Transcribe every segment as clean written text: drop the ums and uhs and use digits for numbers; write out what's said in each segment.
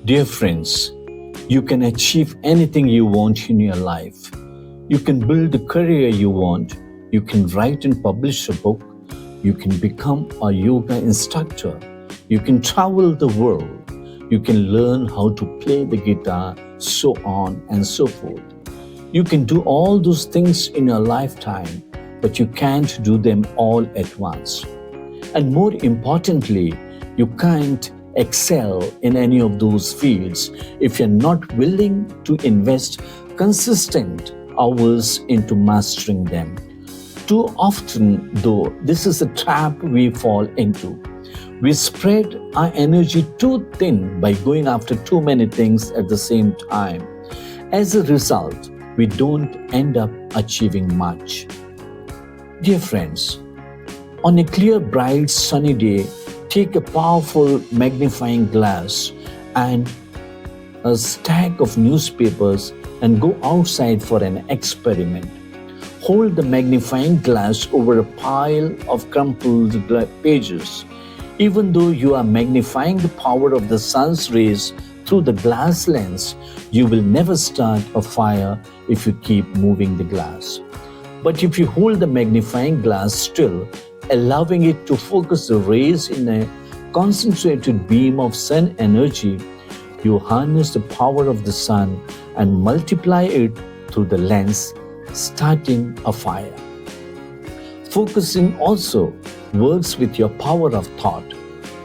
Dear friends, you can achieve anything you want in your life. You can build the career you want. You can write and publish a book. You can become a yoga instructor. You can travel the world. You can learn how to play the guitar, so on and so forth. You can do all those things in your lifetime, but you can't do them all at once. And more importantly, you can't excel in any of those fields if you're not willing to invest consistent hours into mastering them. Too often, though, this is a trap we fall into. We spread our energy too thin by going after too many things at the same time. As a result, we don't end up achieving much. Dear friends, on a clear, bright, sunny day, take a powerful magnifying glass and a stack of newspapers and go outside for an experiment. Hold the magnifying glass over a pile of crumpled pages. Even though you are magnifying the power of the sun's rays through the glass lens, you will never start a fire if you keep moving the glass. But if you hold the magnifying glass still, allowing it to focus the rays in a concentrated beam of sun energy, you harness the power of the sun and multiply it through the lens, starting a fire. Focusing also works with your power of thought.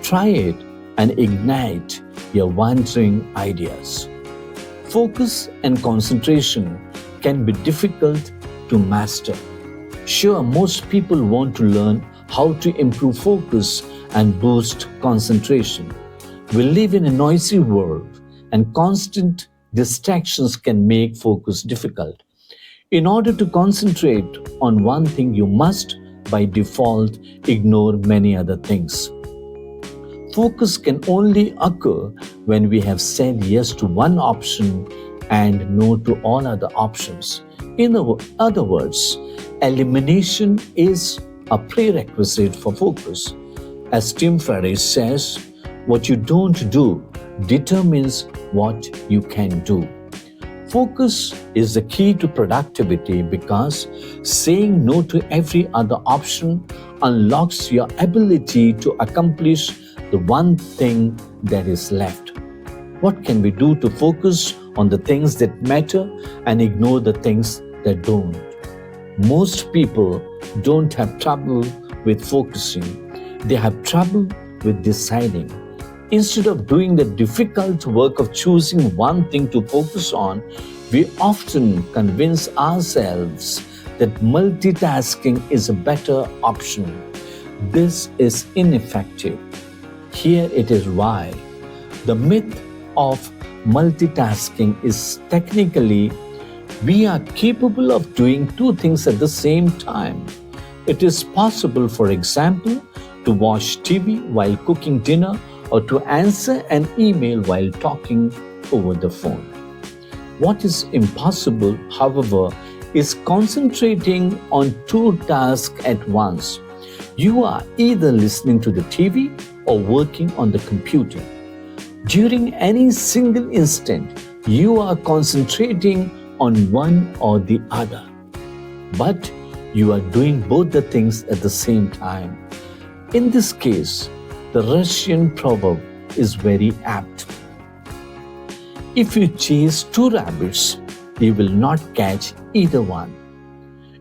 Try it and ignite your wandering ideas. Focus and concentration can be difficult to master. Sure, most people want to learn how to improve focus and boost concentration. We live in a noisy world, and constant distractions can make focus difficult. In order to concentrate on one thing, you must, by default, ignore many other things. Focus can only occur when we have said yes to one option and no to all other options. In other words, elimination is a prerequisite for focus. As Tim Ferriss says, what you don't do determines what you can do. Focus is the key to productivity because saying no to every other option unlocks your ability to accomplish the one thing that is left. What can we do to focus on the things that matter and ignore the things that don't? Most people don't have trouble with focusing, they have trouble with deciding. Instead of doing the difficult work of choosing one thing to focus on, we often convince ourselves that multitasking is a better option. This is ineffective. Here it is why. The myth of multitasking is technically we are capable of doing two things at the same time. It is possible, for example, to watch TV while cooking dinner or to answer an email while talking over the phone. What is impossible, however, is concentrating on two tasks at once. You are either listening to the TV or working on the computer. During any single instant, you are concentrating on one or the other. But you are doing both the things at the same time. In this case, the Russian proverb is very apt. If you chase two rabbits, you will not catch either one.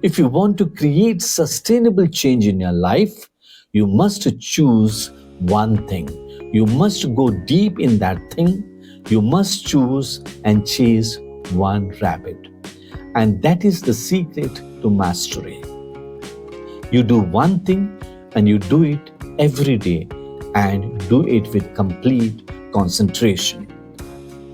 If you want to create sustainable change in your life, you must choose one thing. You must go deep in that thing. You must choose and chase one rabbit. And that is the secret to mastery. You do one thing and you do it every day and do it with complete concentration.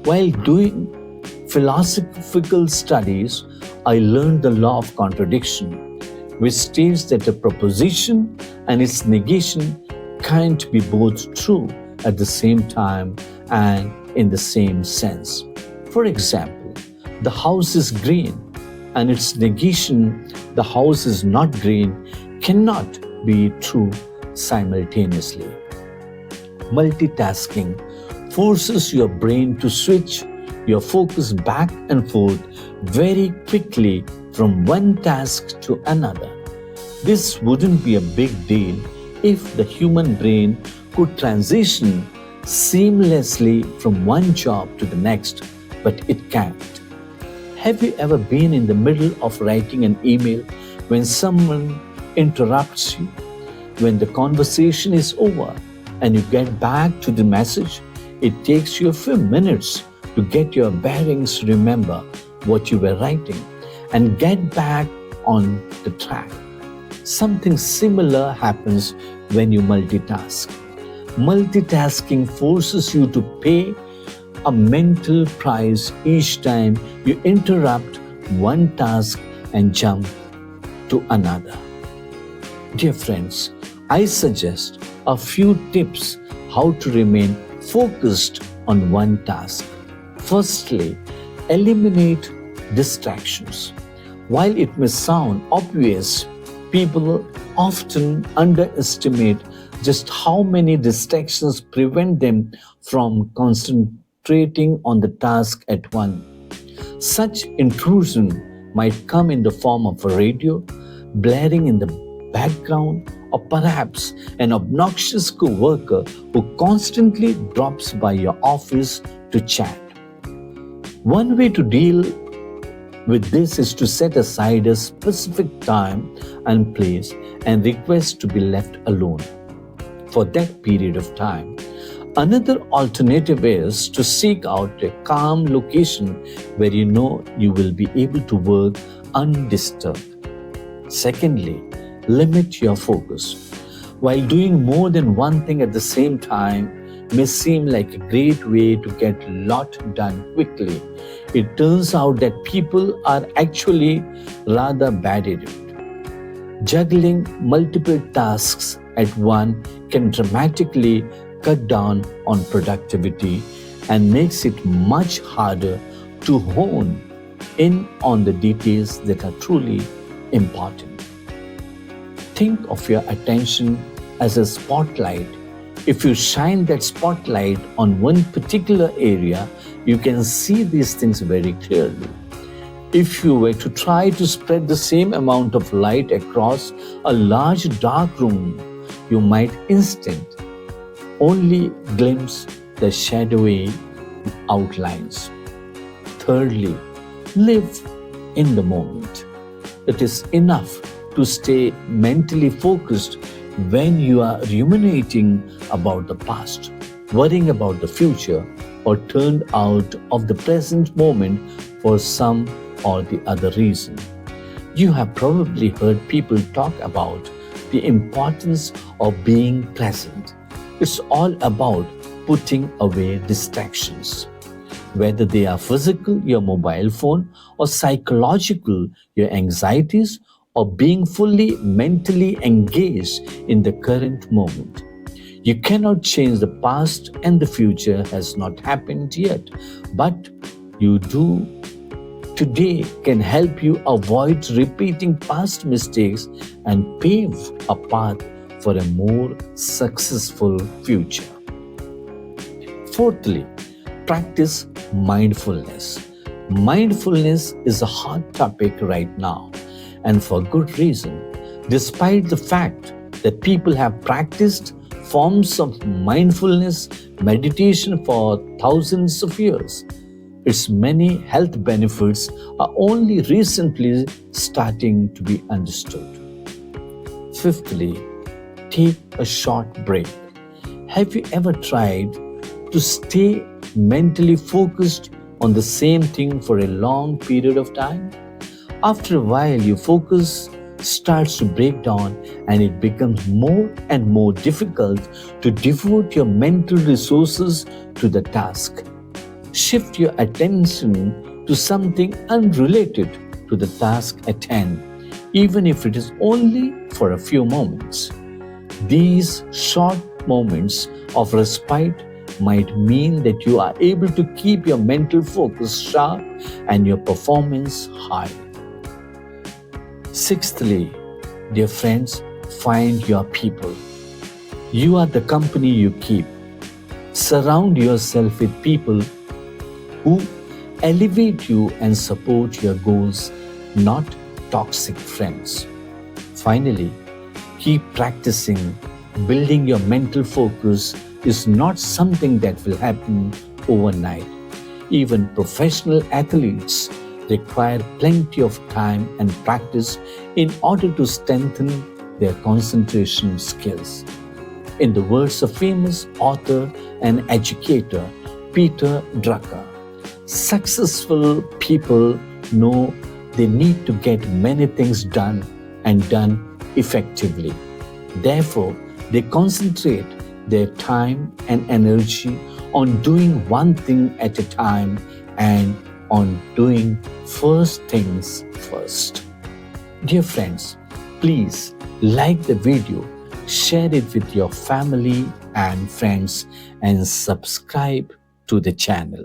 While doing philosophical studies, I learned the law of contradiction, which states that a proposition and its negation can't be both true at the same time and in the same sense. For example, the house is green and its negation, the house is not green, cannot be true simultaneously. Multitasking forces your brain to switch your focus back and forth very quickly from one task to another. This wouldn't be a big deal if the human brain could transition seamlessly from one job to the next, but it can't. Have you ever been in the middle of writing an email when someone interrupts you? When the conversation is over and you get back to the message, it takes you a few minutes to get your bearings, remember what you were writing, and get back on the track. Something similar happens when you multitask. Multitasking forces you to pay a mental price each time you interrupt one task and jump to another. Dear friends, I suggest a few tips how to remain focused on one task. Firstly, eliminate distractions. While it may sound obvious, people often underestimate just how many distractions prevent them from concentrating on the task at once. Such intrusion might come in the form of a radio blaring in the background, or perhaps an obnoxious co-worker who constantly drops by your office to chat. One way to deal with this is to set aside a specific time and place and request to be left alone for that period of time. Another alternative is to seek out a calm location where you know you will be able to work undisturbed. Secondly, limit your focus. While doing more than one thing at the same time may seem like a great way to get a lot done quickly, it turns out that people are actually rather bad at it. Juggling multiple tasks at once can dramatically cut down on productivity and makes it much harder to hone in on the details that are truly important. Think of your attention as a spotlight. If you shine that spotlight on one particular area, you can see these things very clearly. If you were to try to spread the same amount of light across a large dark room, you might instantly only glimpse the shadowy outlines. Thirdly, live in the moment. It is enough to stay mentally focused when you are ruminating about the past, worrying about the future, or turned out of the present moment for some or the other reason. You have probably heard people talk about the importance of being present. It's all about putting away distractions. Whether they are physical, your mobile phone, or psychological, your anxieties, or being fully mentally engaged in the current moment. You cannot change the past and the future has not happened yet, but you do today can help you avoid repeating past mistakes and pave a path for a more successful future. Fourthly, practice mindfulness. Mindfulness is a hot topic right now, and for good reason. Despite the fact that people have practiced forms of mindfulness meditation for thousands of years, its many health benefits are only recently starting to be understood. Fifthly, take a short break. Have you ever tried to stay mentally focused on the same thing for a long period of time? After a while, your focus starts to break down and it becomes more and more difficult to devote your mental resources to the task. Shift your attention to something unrelated to the task at hand, even if it is only for a few moments. These short moments of respite might mean that you are able to keep your mental focus sharp and your performance high. Sixthly, dear friends, find your people. You are the company you keep. Surround yourself with people who elevate you and support your goals, not toxic friends. Finally, keep practicing. Building your mental focus is not something that will happen overnight. Even professional athletes require plenty of time and practice in order to strengthen their concentration skills. In the words of famous author and educator Peter Drucker, successful people know they need to get many things done and done effectively. Therefore, they concentrate their time and energy on doing one thing at a time and on doing first things first. Dear friends, please like the video, share it with your family and friends, and subscribe to the channel.